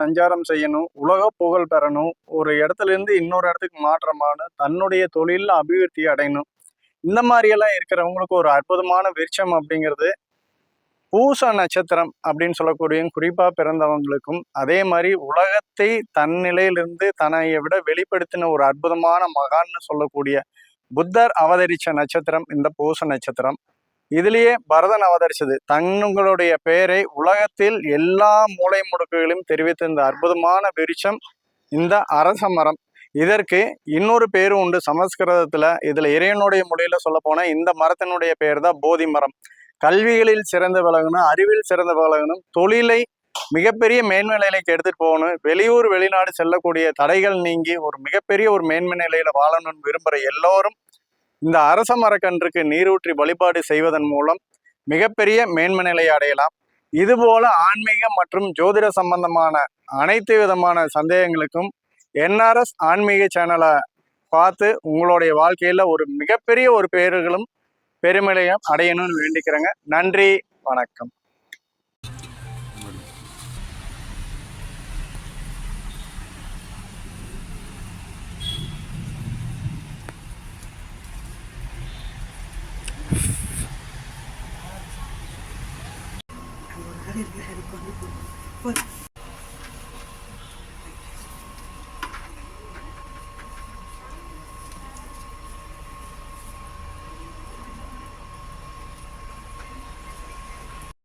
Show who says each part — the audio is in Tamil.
Speaker 1: சஞ்சாரம் செய்யணும், உலக புகழ் பெறணும், ஒரு இடத்துல இருந்து இன்னொரு இடத்துக்கு மாற்றமான தன்னுடைய தொழிலில் அபிவிருத்தி அடையணும். இந்த மாதிரியெல்லாம் இருக்கிறவங்களுக்கு ஒரு அற்புதமான விருட்சம் அப்படிங்கிறது பூச நட்சத்திரம் அப்படின்னு சொல்லக்கூடிய குறிப்பா பிறந்தவங்களுக்கும், அதே மாதிரி உலகத்தை தன் நிலையிலிருந்து தன்னைய விட வெளிப்படுத்தின ஒரு அற்புதமான மகான்னு சொல்லக்கூடிய புத்தர் அவதரிச்ச நட்சத்திரம் இந்த பூச நட்சத்திரம். இதுலயே பரதன் அவதரிச்சது. தங்களுடைய பெயரை உலகத்தில் எல்லா மூலை முடுக்குகளையும் தெரிவித்த இந்த அற்புதமான விருட்சம் இந்த அரச மரம். இதற்கு இன்னொரு பேரு உண்டு சமஸ்கிருதத்துல. இதுல இறைவனுடைய மொழியில சொல்ல போனா இந்த மரத்தினுடைய பெயர் தான் போதி மரம். கல்விகளில் சிறந்து விளங்கணும், அறிவில் சிறந்து விளங்கணும், தொழிலை மிகப்பெரிய மேன்மை நிலைக்கு எடுத்துட்டு போகணும், வெளியூர் வெளிநாடு செல்லக்கூடிய தடைகள் நீங்கி ஒரு மிகப்பெரிய ஒரு மேன்மை நிலையில வாழணும்னு விரும்புகிற எல்லோரும் இந்த அரச மரக்கன்றுக்கு நீரூற்றி வழிபாடு செய்வதன் மூலம் மிகப்பெரிய மேன்மை நிலையை அடையலாம். இதுபோல ஆன்மீகம் மற்றும் ஜோதிட சம்பந்தமான அனைத்து விதமான சந்தேகங்களுக்கும் என்ஆர்எஸ் ஆன்மீக சேனலை பார்த்து உங்களுடைய வாழ்க்கையில ஒரு மிகப்பெரிய ஒரு பேர்களும் பெருமையும் அடையணும்னு வேண்டிக்கிறேங்க. நன்றி, வணக்கம்.
Speaker 2: Por